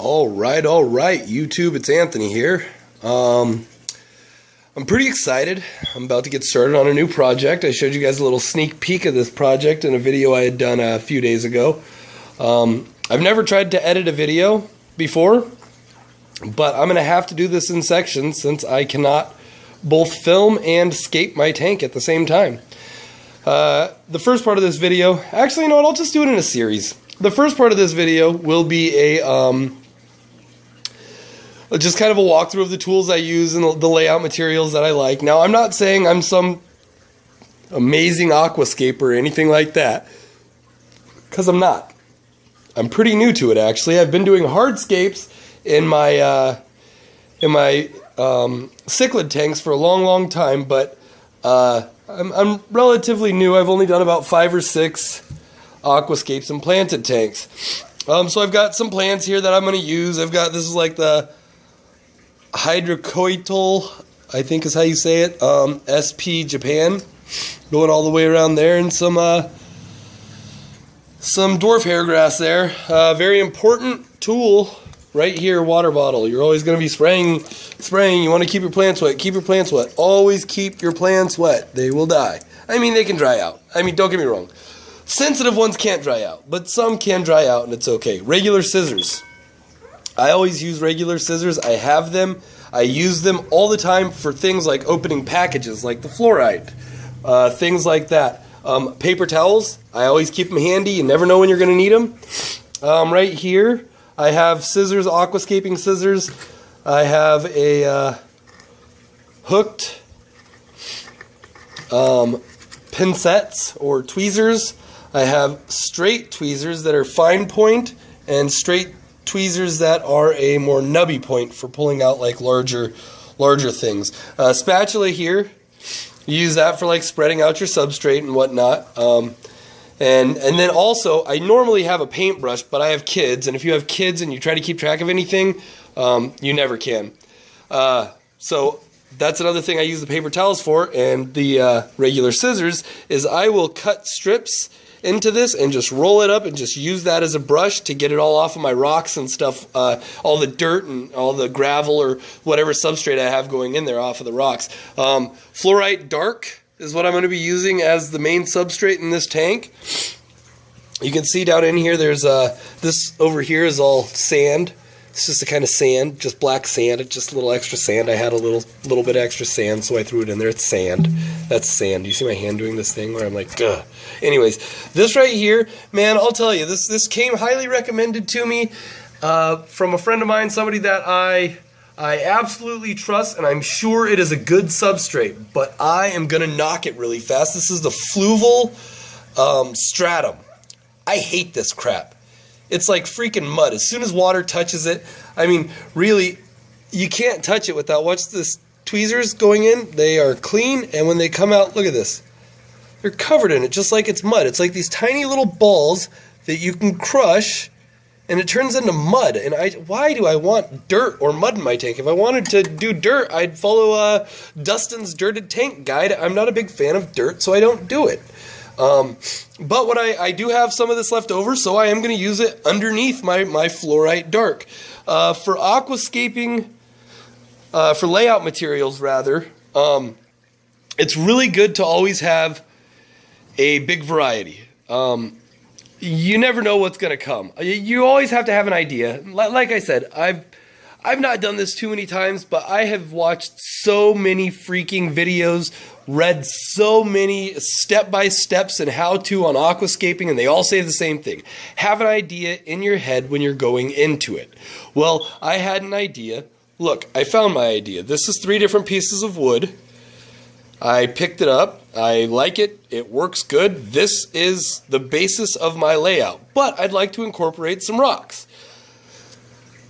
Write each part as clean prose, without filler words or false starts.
All right, YouTube, it's Anthony here. I'm pretty excited. I'm about to get started on a new project. I showed you guys a little sneak peek of this project in a video I had done a few days ago. I've never tried to edit a video before, but I'm going to have to do this in sections since I cannot both film and scape my tank at the same time. The first part of this video, actually, you know what, I'll just do it in a series. The first part of this video will be a just kind of a walkthrough of the tools I use and the layout materials that I like. Now, I'm not saying I'm some amazing aquascaper or anything like that, because I'm not. I'm pretty new to it, actually. I've been doing hardscapes in my cichlid tanks for a long time, but I'm relatively new. I've only done about 5 or 6 aquascapes and planted tanks. So I've got some plants here that I'm going to use. This is like the hydrocoital, I think is how you say it, SP Japan, going all the way around there, and some dwarf hairgrass there. Very important tool right here, water bottle. You're always going to be spraying. You want to keep your plants wet. Keep your plants wet. Always keep your plants wet. They will die. I mean, they can dry out. I mean, don't get me wrong. Sensitive ones can't dry out, but some can dry out, and it's okay. Regular scissors. I always use regular scissors. I have them. I use them all the time for things like opening packages, like the fluoride, things like that. Paper towels, I always keep them handy. You never know when you're going to need them. Right here, I have scissors, aquascaping scissors. I have a hooked pincettes or tweezers. I have straight tweezers that are fine point and straight tweezers that are a more nubby point for pulling out like larger things. Spatula here, you use that for like spreading out your substrate and whatnot. And then also, I normally have a paintbrush, but I have kids, and if you have kids and you try to keep track of anything, you never can. So that's another thing I use the paper towels for, and the regular scissors is I will cut strips into this and just roll it up and just use that as a brush to get it all off of my rocks and stuff, all the dirt and all the gravel or whatever substrate I have going in there off of the rocks. Fluorite Dark is what I'm going to be using as the main substrate in this tank. You can see down in here there's this over here is all sand. It's just a kind of sand, just black sand. It's just a little extra sand. I had a little bit extra sand, so I threw it in there. It's sand. That's sand. You see my hand doing this thing where I'm like, ugh. Anyways, this right here, man, I'll tell you, this came highly recommended to me from a friend of mine, somebody that I absolutely trust, and I'm sure it is a good substrate, but I am going to knock it really fast. This is the Fluval Stratum. I hate this crap. It's like freaking mud. As soon as water touches it, I mean, really, you can't touch it without, watch this, tweezers going in. They are clean, and when they come out, look at this. They're covered in it, just like it's mud. It's like these tiny little balls that you can crush, and it turns into mud. And why do I want dirt or mud in my tank? If I wanted to do dirt, I'd follow Dustin's Dirted Tank Guide. I'm not a big fan of dirt, so I don't do it. But what I do have some of this left over, so I am going to use it underneath my Fluorite Dark. For aquascaping, for layout materials rather, it's really good to always have a big variety. You never know what's going to come. You always have to have an idea. Like I said, I've not done this too many times, but I have watched so many freaking videos, read so many step-by-steps and how-to on aquascaping, and they all say the same thing. Have an idea in your head when you're going into it. Well, I had an idea. Look, I found my idea. This is 3 different pieces of wood. I picked it up. I like it. It works good. This is the basis of my layout, but I'd like to incorporate some rocks.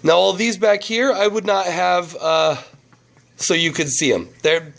Now, all these back here, I would not have so you could see them.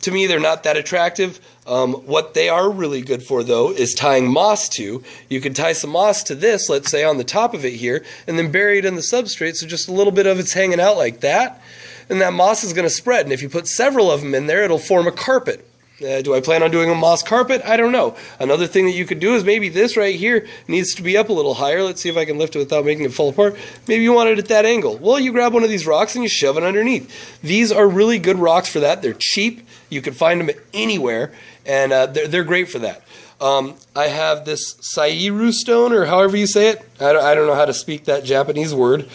To me, they're not that attractive. What they are really good for, though, is tying moss to. You could tie some moss to this, let's say, on the top of it here, and then bury it in the substrate, so just a little bit of it's hanging out like that, and that moss is going to spread. And if you put several of them in there, it'll form a carpet. Do I plan on doing a moss carpet? I don't know. Another thing that you could do is maybe this right here needs to be up a little higher. Let's see if I can lift it without making it fall apart. Maybe you want it at that angle. Well, you grab one of these rocks and you shove it underneath. These are really good rocks for that. They're cheap. You can find them anywhere, and they're great for that. I have this Sairu stone, or however you say it. I don't know how to speak that Japanese word.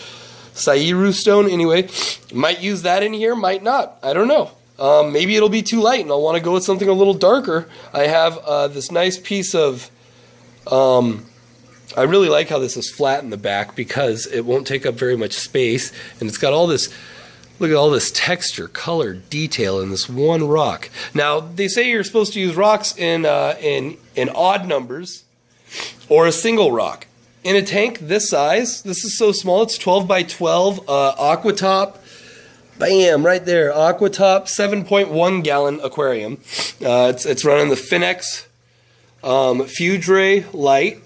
Sairu stone, anyway. Might use that in here, might not. I don't know. Maybe it'll be too light and I'll want to go with something a little darker. I have this nice piece of, I really like how this is flat in the back because it won't take up very much space, and it's got all this, look at all this texture, color, detail in this one rock. Now, they say you're supposed to use rocks in odd numbers or a single rock. In a tank this size, this is so small, it's 12 by 12 Aquatop. Bam, right there, Aquatop 7.1 gallon aquarium. It's running the Finex Fuge light,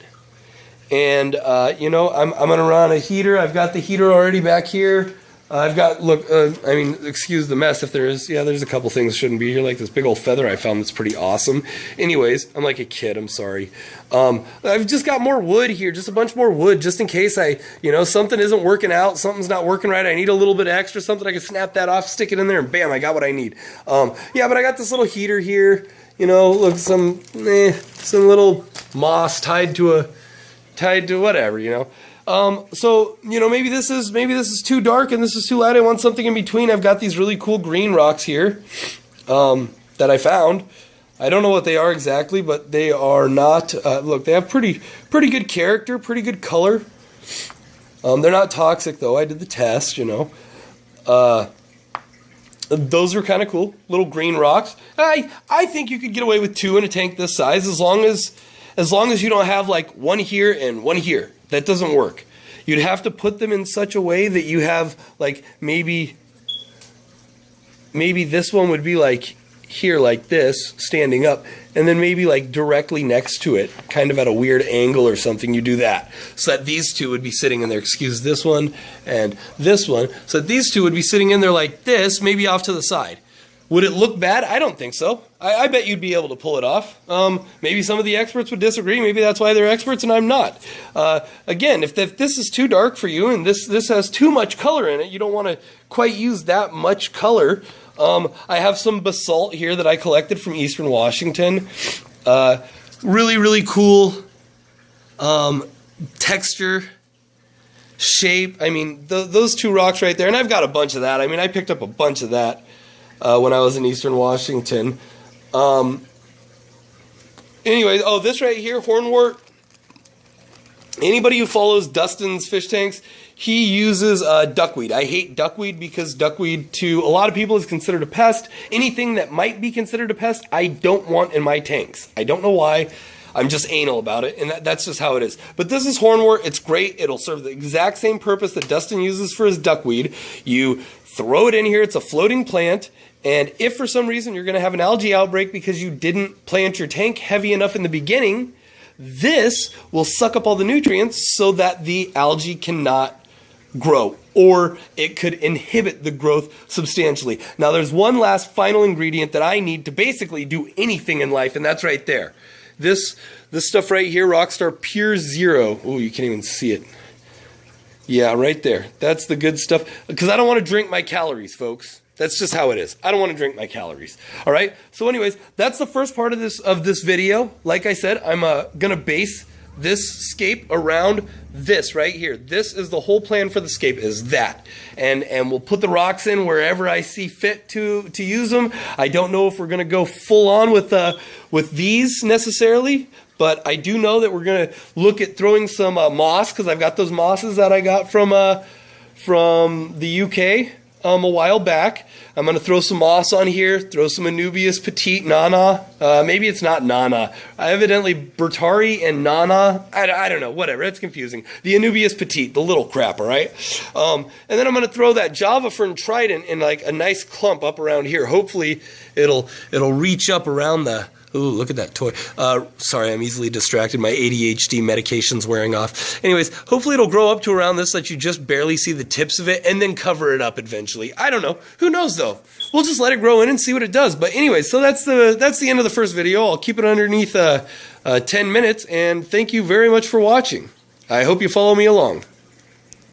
and you know, I'm gonna run a heater. I've got the heater already back here. I've got, look, I mean, excuse the mess if there is, yeah, there's a couple things that shouldn't be here, like this big old feather I found that's pretty awesome. Anyways, I'm like a kid, I'm sorry. I've just got more wood here, just a bunch more wood, just in case you know, something isn't working out, something's not working right, I need a little bit of extra something, I can snap that off, stick it in there, and bam, I got what I need. Yeah, but I got this little heater here, you know, look, some little moss tied to whatever, you know. So, you know, maybe this is too dark and this is too light. I want something in between. I've got these really cool green rocks here that I found. I don't know what they are exactly, but they are not, look, they have pretty good character, pretty good color. They're not toxic, though. I did the test, you know. Those are kind of cool, little green rocks. I think you could get away with 2 in a tank this size as long as you don't have like one here and one here. That doesn't work. You'd have to put them in such a way that you have like maybe this one would be like here like this, standing up, and then maybe like directly next to it, kind of at a weird angle or something, you do that. So that these two would be sitting in there, excuse this one and this one, so that these two would be sitting in there like this, maybe off to the side. Would it look bad? I don't think so. I bet you'd be able to pull it off. Maybe some of the experts would disagree. Maybe that's why they're experts and I'm not. Again, if this is too dark for you and this has too much color in it, you don't want to quite use that much color. I have some basalt here that I collected from Eastern Washington. Really, really cool texture, shape. I mean, those two rocks right there, and I've got a bunch of that. I mean, I picked up a bunch of that when I was in Eastern Washington. Anyways, oh, this right here, hornwort. Anybody who follows Dustin's fish tanks, he uses duckweed. I hate duckweed because duckweed to a lot of people is considered a pest. Anything that might be considered a pest, I don't want in my tanks. I don't know why. I'm just anal about it, and that's just how it is. But this is hornwort. It's great. It'll serve the exact same purpose that Dustin uses for his duckweed. You throw it in here. It's a floating plant. And if for some reason you're going to have an algae outbreak because you didn't plant your tank heavy enough in the beginning, this will suck up all the nutrients so that the algae cannot grow, or it could inhibit the growth substantially. Now there's one last final ingredient that I need to basically do anything in life, and that's right there. This stuff right here, Rockstar Pure Zero. Oh, you can't even see it. Yeah, right there. That's the good stuff. Because I don't want to drink my calories, folks. That's just how it is. I don't want to drink my calories. All right. So, anyways, that's the first part of this video. Like I said, I'm gonna base this scape around this right here. This is the whole plan for the scape, is that, and we'll put the rocks in wherever I see fit to use them. I don't know if we're gonna go full on with these necessarily, but I do know that we're gonna look at throwing some moss, because I've got those mosses that I got from the UK a while back. I'm going to throw some moss on here, throw some Anubias Petite Nana. Maybe it's not Nana. Evidently Bertari and Nana. I don't know, whatever. It's confusing. The Anubias Petite, the little crap, all right? And then I'm going to throw that Java Fern Trident in like a nice clump up around here. Hopefully it'll reach up around the Ooh, look at that toy. Sorry, I'm easily distracted. My ADHD medication's wearing off. Anyways, hopefully it'll grow up to around this that you just barely see the tips of it and then cover it up eventually. I don't know. Who knows, though? We'll just let it grow in and see what it does. But anyways, so that's the end of the first video. I'll keep it underneath 10 minutes, and thank you very much for watching. I hope you follow me along.